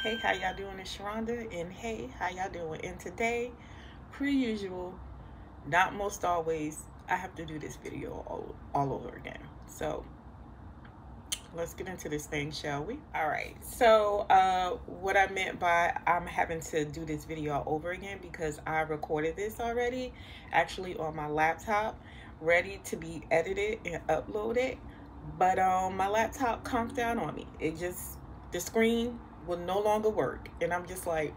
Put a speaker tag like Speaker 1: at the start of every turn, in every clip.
Speaker 1: Hey, how y'all doing? It's Sharonda, and hey, how y'all doing? And today, per usual, not most always, I have to do this video all over again. So let's get into this thing, shall we? All right. So what I meant by I'm having to do this video all over again because I recorded this already, actually on my laptop, ready to be edited and uploaded. But my laptop conked out on me. The screen will no longer work, and I'm just like,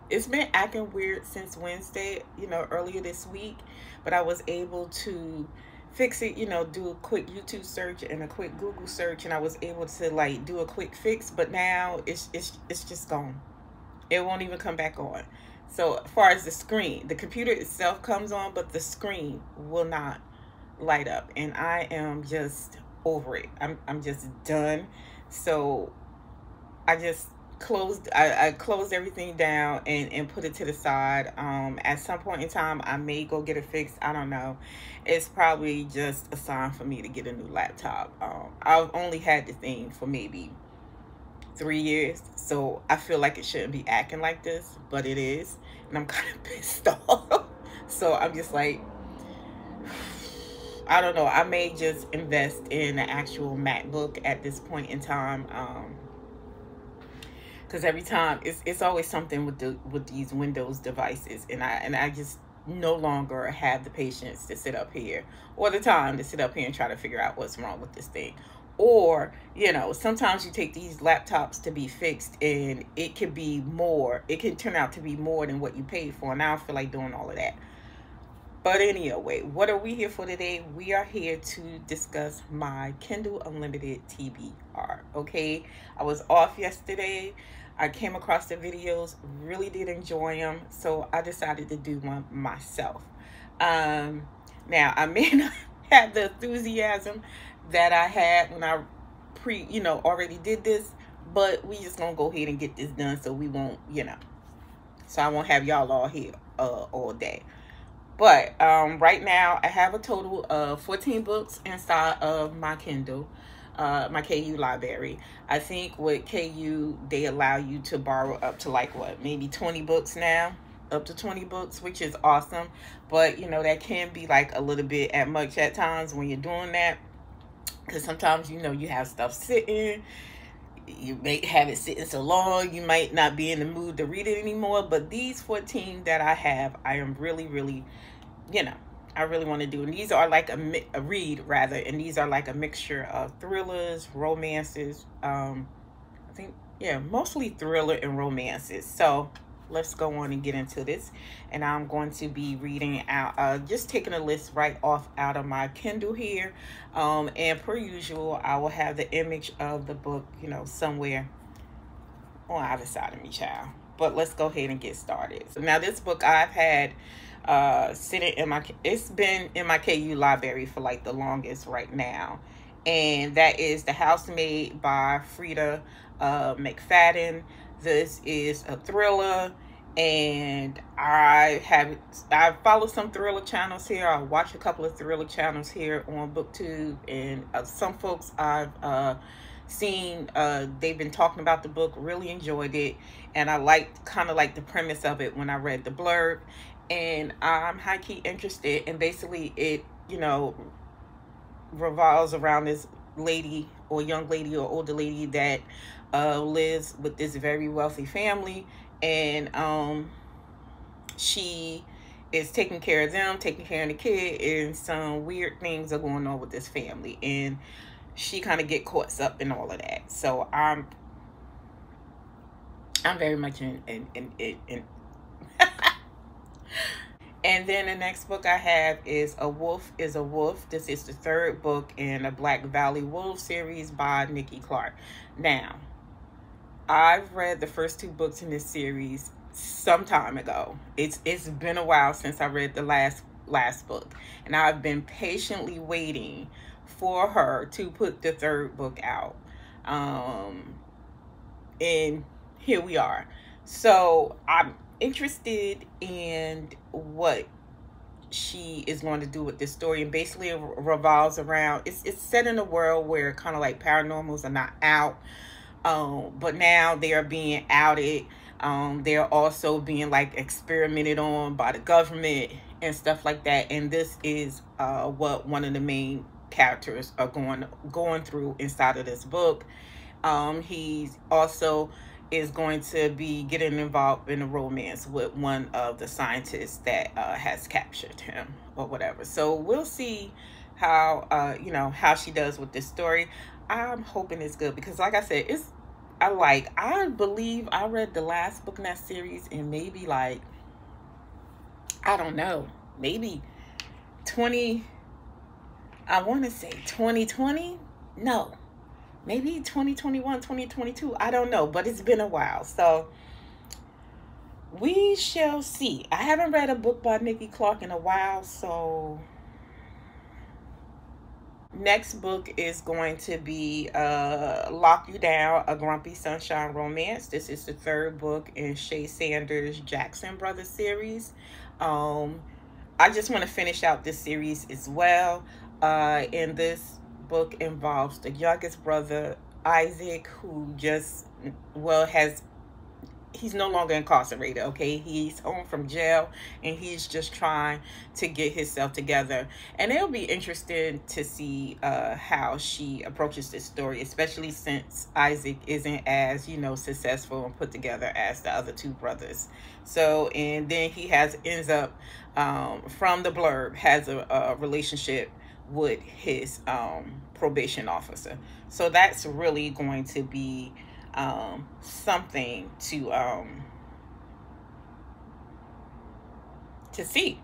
Speaker 1: it's been acting weird since Wednesday, earlier this week, but I was able to fix it, do a quick YouTube search and a quick Google search, and I was able to like do a quick fix, but now it's just gone. It won't even come back on. So as far as the screen, the computer itself comes on, but the screen will not light up, and I am just over it. I'm just done. So I closed everything down and put it to the side. At some point in time I may go get it fixed. I don't know. It's probably just a sign for me to get a new laptop. I've only had the thing for maybe 3 years, so I feel like it shouldn't be acting like this, but it is, and I'm kind of pissed off. So I'm just like, I don't know. I may just invest in an actual MacBook at this point in time. Because every time it's always something with these Windows devices, and I just no longer have the patience to sit up here, or the time to sit up here and try to figure out what's wrong with this thing. Or sometimes you take these laptops to be fixed, and it can be more. It can turn out to be more than what you paid for, and I don't feel like doing all of that. But anyway, what are we here for today? We are here to discuss my Kindle Unlimited TBR. Okay, I was off yesterday. I came across the videos, really did enjoy them, so I decided to do one myself. Now, I may not have the enthusiasm that I had when I already did this, but we just gonna go ahead and get this done, so we won't, so I won't have y'all all here all day. But right now I have a total of 14 books inside of my Kindle, my KU library. I think with KU they allow you to borrow up to like maybe 20 books now, up to 20 books, which is awesome. But that can be like a little bit at much at times when you're doing that, because sometimes you have stuff sitting. You may have it sitting so long, you might not be in the mood to read it anymore. But these 14 that I have, I am really I really want to do. And these are like a read rather, and these are like a mixture of thrillers, romances. I think, yeah, mostly thriller and romances. So let's go on and get into this. And I'm going to be reading out, just taking a list right off out of my Kindle here. And per usual, I will have the image of the book, somewhere on either side of me, child. But let's go ahead and get started. So now this book I've had sitting in it's been in my KU library for like the longest right now, and that is The Housemaid by Frieda McFadden. This is a thriller, and I follow some thriller channels here. I watch a couple of thriller channels here on BookTube, and some folks I've seen, they've been talking about the book, really enjoyed it, and I kind of like the premise of it when I read the blurb, and I'm high-key interested. And basically it revolves around this lady, or young lady, or older lady that lives with this very wealthy family, and she is taking care of them, taking care of the kid, and some weird things are going on with this family, and she kind of get caught up in all of that. So I'm very much in And then the next book I have is A Wolf is a Wolf. This is the third book in a Black Valley Wolf series by Nikki Clarke. Now, I've read the first 2 books in this series some time ago. It's been a while since I read the last book, and I've been patiently waiting for her to put the third book out. And here we are. So I'm interested in what she is going to do with this story, and basically it revolves around, it's set in a world where kind of like paranormals are not out, But now they are being outed. They're also being like experimented on by the government and stuff like that. And this is what one of the main characters are going through inside of this book. He's also is going to be getting involved in a romance with one of the scientists that has captured him or whatever. So we'll see how how she does with this story. I'm hoping it's good because, like I said, I believe I read the last book in that series in maybe like, I don't know, maybe 20, I want to say 2020. No, maybe 2021, 2022. I don't know, but it's been a while. So we shall see. I haven't read a book by Nikki Clarke in a while. So next book is going to be Lock You Down, A Grumpy Sunshine Romance. This is the third book in Shae Sanders' Jackson Brothers series. I just want to finish out this series as well. And this book involves the youngest brother, Isaac, who just, well, he's no longer incarcerated, okay? He's home from jail, and he's just trying to get himself together. And it'll be interesting to see how she approaches this story, especially since Isaac isn't as, successful and put together as the other two brothers. So, and then he ends up, from the blurb, has a relationship with his probation officer. So that's really going to be something to see.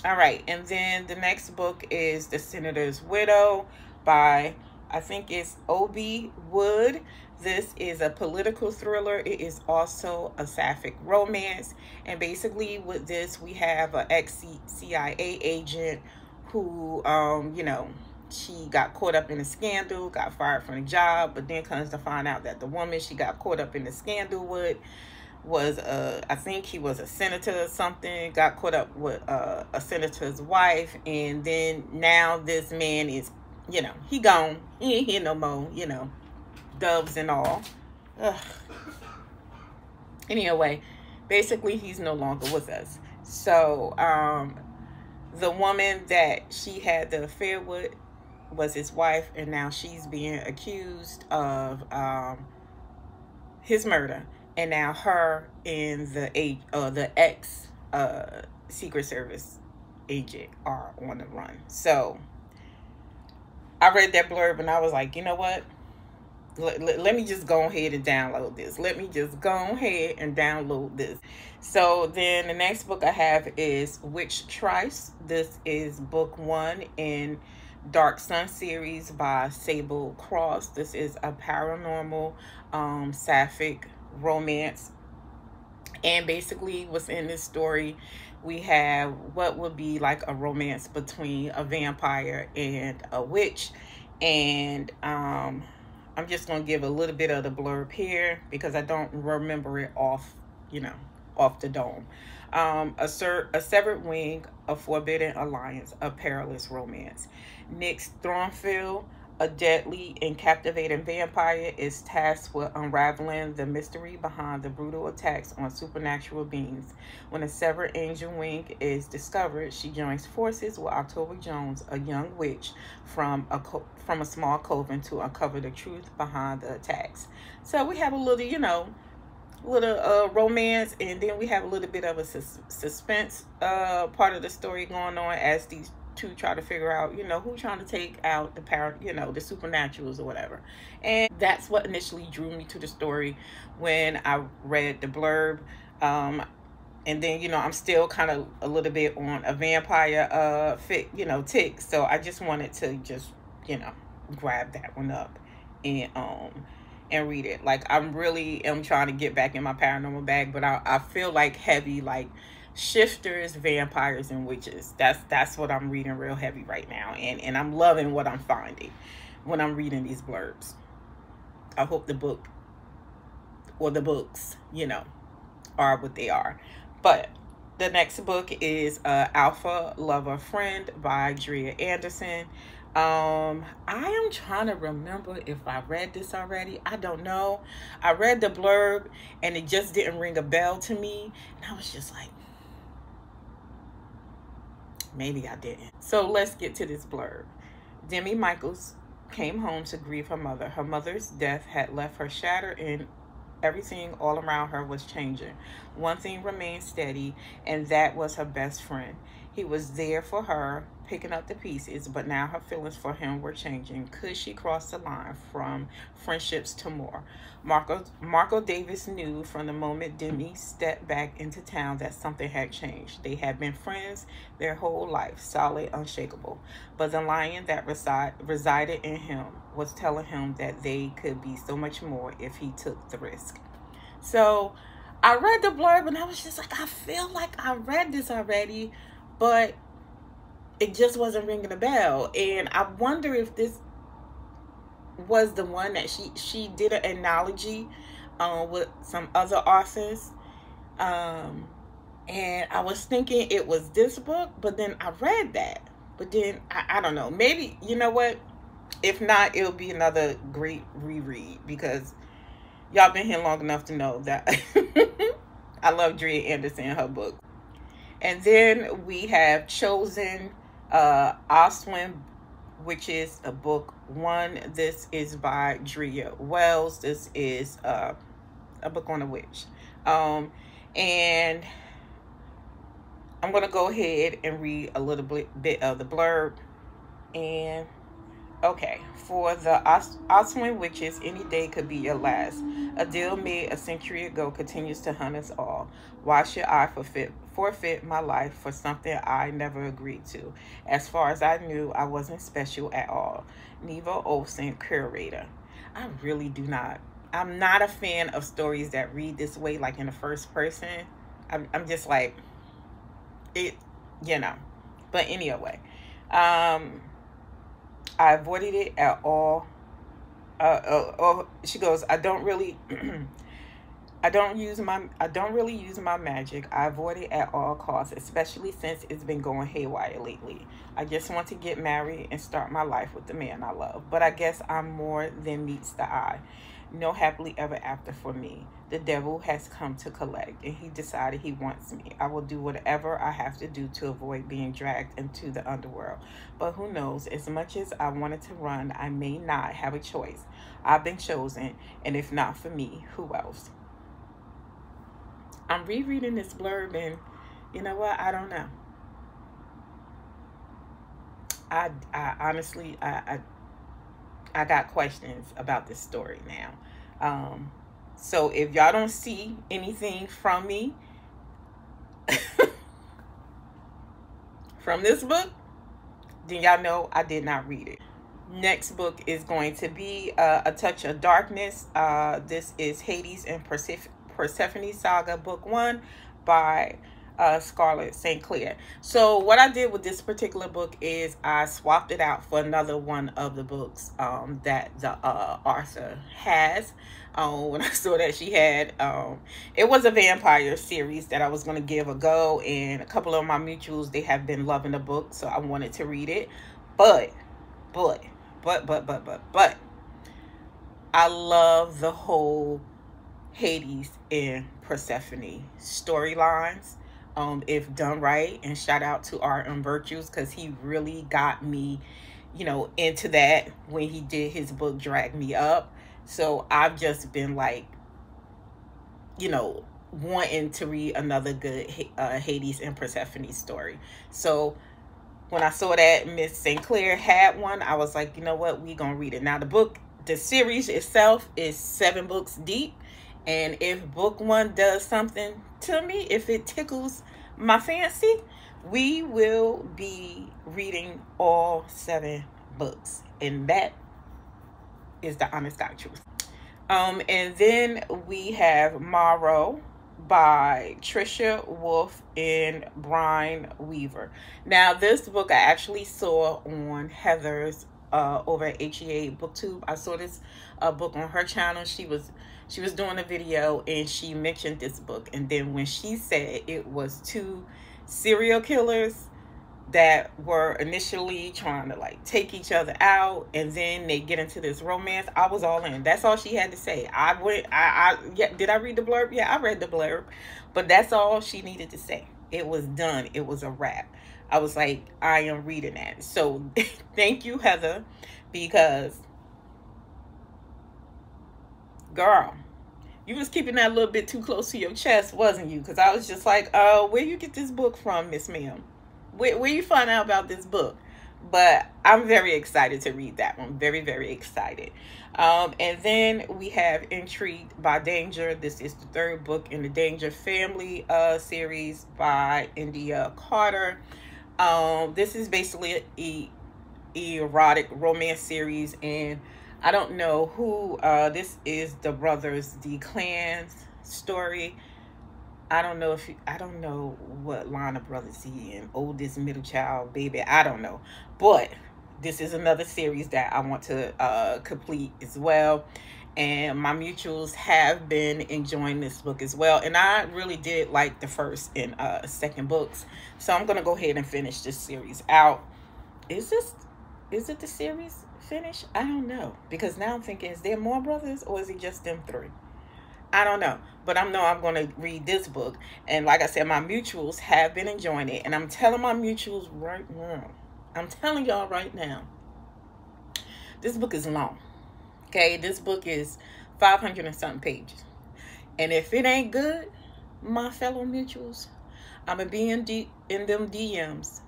Speaker 1: All right, and then the next book is The Senator's Widow by, I think it's O.B. Wood. This is a political thriller. It is also a sapphic romance. And basically with this, we have an ex-CIA agent who, she got caught up in a scandal, got fired from the job, but then comes to find out that the woman she got caught up in the scandal with was, I think he was a senator or something, got caught up with a senator's wife, and then now this man is, he gone. He ain't here no more, doves and all. Ugh. Anyway, basically he's no longer with us. So, the woman that she had the affair with was his wife, and now she's being accused of his murder, and now her and the ex Secret Service agent are on the run. So I read that blurb and I was like, you know what? Let me just go ahead and download this. So then the next book I have is Witchtryst. This is book 1 in Dark Sun series by Sable Cross. This is a paranormal sapphic romance. And basically what's in this story, we have what would be like a romance between a vampire and a witch. And I'm just going to give a little bit of the blurb here because I don't remember it off the dome. A severed wing, a forbidden alliance, a perilous romance. Nick Thornfield, a deadly and captivating vampire, is tasked with unraveling the mystery behind the brutal attacks on supernatural beings. When a severed angel wing is discovered, she joins forces with October Jones, a young witch from a small coven, to uncover the truth behind the attacks. So we have a little, romance, and then we have a little bit of a suspense part of the story going on as these two try to figure out, who's trying to take out the the supernaturals or whatever. And that's what initially drew me to the story when I read the blurb. And then, I'm still kind of a little bit on a vampire tick. So I just wanted to grab that one up and read it. Like, I really am trying to get back in my paranormal bag, but I feel like heavy, like shifters, vampires, and witches. That's what I'm reading real heavy right now, and I'm loving what I'm finding when I'm reading these blurbs. I hope the book or the books, are what they are. But the next book is Alpha Lover Friend by Dria Andersen. I am trying to remember if I read this already. I don't know. I read the blurb and it just didn't ring a bell to me. And I was just like, maybe I didn't. So let's get to this blurb. Demi Michaels came home to grieve her mother. Her mother's death had left her shattered and everything all around her was changing. One thing remained steady, and that was her best friend. He was there for her, picking up the pieces, but now her feelings for him were changing. Could she cross the line from friendships to more? Marco Davis knew from the moment Demi stepped back into town that something had changed. They had been friends their whole life, solid, unshakable. But the lion that resided in him was telling him that they could be so much more if he took the risk. So I read the blurb and I was just like, I feel like I read this already, but it just wasn't ringing a bell. And I wonder if this was the one that she did an analogy with some other authors. And I was thinking it was this book, but then I read that. But then, I don't know. Maybe, you know what? If not, it'll be another great reread, because y'all been here long enough to know that I love Dreia Andersen and her book. And then we have chosen Oswin, which is a book 1. This is by Dria Wells. This is a book on a witch. And I'm going to go ahead and read a little bit of the blurb. And okay, for the Oswin witches, any day could be your last. A deal made a century ago continues to hunt us all. Why should I forfeit my life for something I never agreed to? As far as I knew, I wasn't special at all. Neva Olsen, curator. I really do not. I'm not a fan of stories that read this way, like in the first person. I'm just like, it, you know. But anyway, I avoided it at all. She goes, I don't really use my magic. I avoid it at all costs, especially since it's been going haywire lately. I just want to get married and start my life with the man I love. But I guess I'm more than meets the eye. No happily ever after for me. The devil has come to collect, and he decided he wants me. I will do whatever I have to do to avoid being dragged into the underworld. But who knows, as much as I wanted to run, I may not have a choice. I've been chosen, and if not for me, who else? I'm rereading this blurb, and you know what? I don't know. I honestly, I got questions about this story now. So if y'all don't see anything from me from this book, then y'all know I did not read it. Next book is going to be A Touch of Darkness. This is Hades and Persephone Saga, Book 1 by Scarlett St. Clair. So what I did with this particular book is I swapped it out for another one of the books that the author has. When I saw that she had, it was a vampire series that I was going to give a go, and a couple of my mutuals, they have been loving the book, so I wanted to read it. But I love the whole Hades and Persephone storylines. If done right, and shout out to Art and Virtues, because he really got me, you know, into that when he did his book Drag Me Up. So I've just been like, you know, wanting to read another good Hades and Persephone story. So when I saw that Miss St. Clair had one, I was like, you know what, we gonna read it. Now the series itself is 7 books deep. And if book 1 does something to me, if it tickles my fancy, we will be reading all 7 books. And that is the honest God truth. And then we have Marrow by Trisha Wolfe and Brynne Weaver. Now, this book I actually saw on Heather's over at HEA BookTube. I saw this book on her channel. She was doing a video and she mentioned this book, and then when she said it was 2 serial killers, that were initially trying to like take each other out, and then they get into this romance. I was all in. That's all she had to say. Yeah, did I read the blurb? Yeah, I read the blurb, but that's all she needed to say. It was done. It was a wrap. I was like, I am reading that. So thank you, Heather, because girl, you was keeping that a little bit too close to your chest, wasn't you? Because I was just like, where you get this book from, Miss Ma'am? Where you find out about this book? But I'm very excited to read that one. Very, very excited. And then we have Intrigued by Danger. This is the third book in the Danger family series by Endiya Carter. This is basically a erotic romance series, and I don't know who, this is the brothers DeClan's story. I don't know what line of brothers he in, oldest, middle child, baby, I don't know. But this is another series that I want to complete as well. And my mutuals have been enjoying this book as well. And I really did like the first and second books. So I'm going to go ahead and finish this series out. Is it the series finish? I don't know. Because now I'm thinking, is there more brothers or is it just them three? I don't know. But I know I'm going to read this book. And like I said, my mutuals have been enjoying it. And I'm telling my mutuals right now. I'm telling y'all right now. This book is long. Okay? This book is 500 and something pages. And if it ain't good, my fellow mutuals, I'm going to be in them DMs.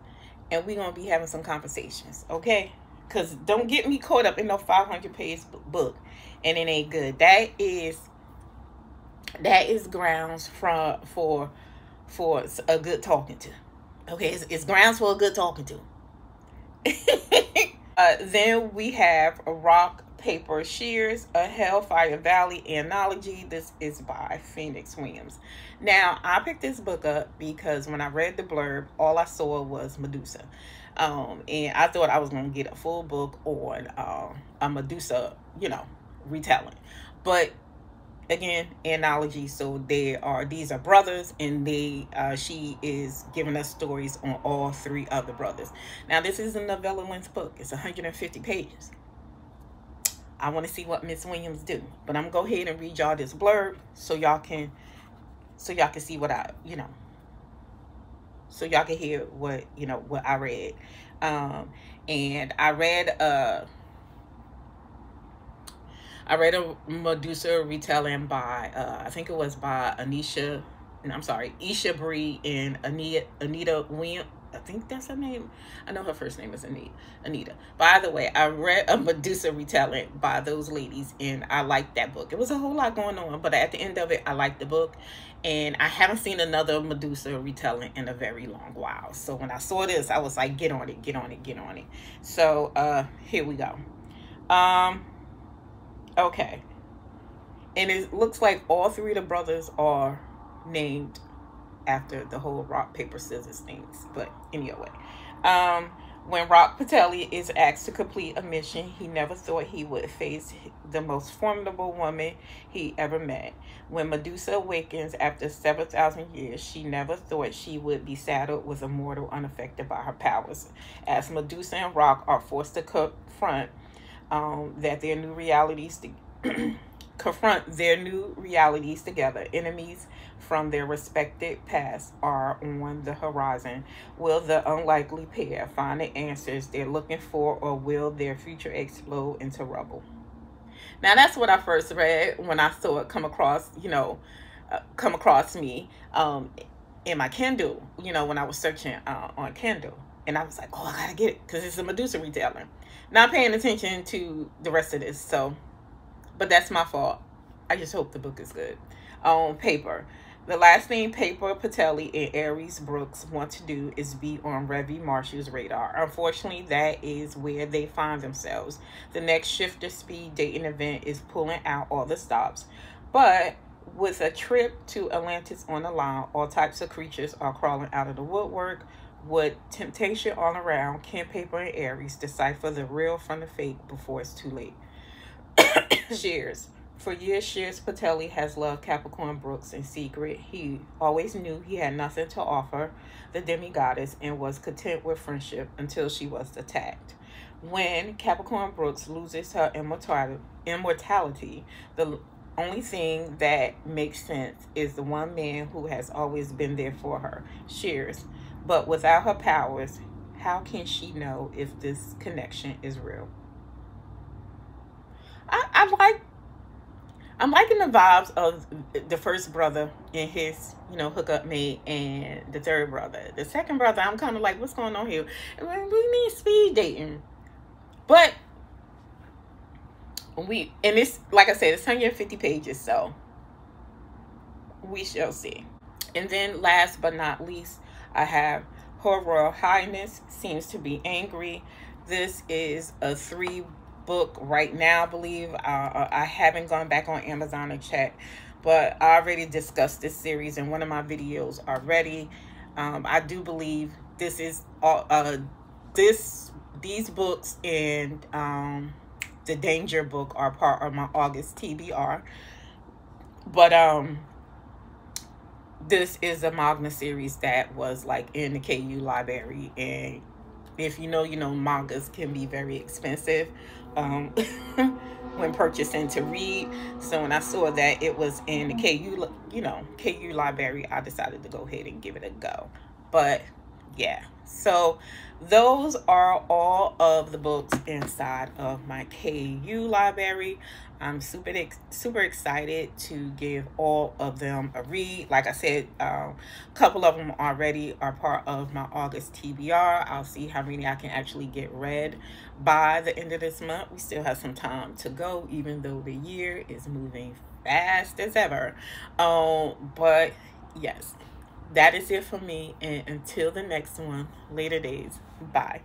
Speaker 1: And we're going to be having some conversations. Okay? Because don't get me caught up in no 500-page book. And it ain't good. That is grounds for a good talking to. Okay, it's grounds for a good talking to. Then we have a Rock, Paper, Shears, a Hellfire Valley anthology. This is by Phoenix Williams. Now, I picked this book up because when I read the blurb, all I saw was Medusa. And I thought I was going to get a full book on a Medusa, retelling. But again, anthology, so these are brothers, and she is giving us stories on all three other brothers. Now, this is a novella length book. It's 150 pages. I want to see what Miss Williams do, but I'm gonna go ahead and read y'all this blurb so y'all can see what so y'all can hear what I read. And I read a Medusa retelling by I think it was by Isha Bree and Anita Williams. I think that's her name. I know her first name is Anita. By the way, I read a Medusa retelling by those ladies, and I liked that book. It was a whole lot going on, but at the end of it, I liked the book. And I haven't seen another Medusa retelling in a very long while. So when I saw this, I was like, get on it, get on it, get on it. So here we go. Okay. And it looks like all three of the brothers are named after the whole rock, paper, scissors things. But anyway, when Rock Patelli is asked to complete a mission, he never thought he would face the most formidable woman he ever met. When Medusa awakens after several thousand years, she never thought she would be saddled with a mortal unaffected by her powers. As Medusa and Rock are forced to confront their new realities together, enemies from their respected past are on the horizon. Will the unlikely pair find the answers they're looking for, or will their future explode into rubble? Now, that's what I first read when I saw it come across me in my Kindle, when I was searching on Kindle. And I was like, oh, I gotta get it because it's a Medusa retelling. Not paying attention to the rest of this, but that's my fault. I just hope the book is good. On paper, the last thing Paper, Patelli, and Aries Brooks want to do is be on Revy Marshall's radar. Unfortunately, that is where they find themselves. The next Shifter Speed dating event is pulling out all the stops. But with a trip to Atlantis on the line, all types of creatures are crawling out of the woodwork. With temptation all around, can Paper and Aries decipher the real from the fake before it's too late? Shears. For years, Shears Patelli has loved Capricorn Brooks in secret. He always knew he had nothing to offer the demigoddess and was content with friendship until she was attacked. When Capricorn Brooks loses her immortality, the only thing that makes sense is the one man who has always been there for her, Shears. But without her powers, how can she know if this connection is real? I'm liking the vibes of the first brother and his, hookup mate, and the third brother. The second brother, I'm kind of like, what's going on here? We need speed dating. But and it's, like I said, it's 150 pages, so we shall see. And then last but not least, I have Her Royal Highness Seems to Be Angry. This is a 3-book right now, I believe. I haven't gone back on Amazon and checked, but I already discussed this series in one of my videos already. I do believe this is these books and the Danger book are part of my August TBR. But this is a manga series that was like in the KU library, and if you know, mangas can be very expensive when purchasing to read. So when I saw that it was in the KU library, I decided to go ahead and give it a go. But yeah, so those are all of the books inside of my KU library. I'm super excited to give all of them a read. Like I said, a couple of them already are part of my August TBR. I'll see how many I can actually get read by the end of this month. We still have some time to go, even though the year is moving fast as ever. But yes, that is it for me, and until the next one, later days, bye.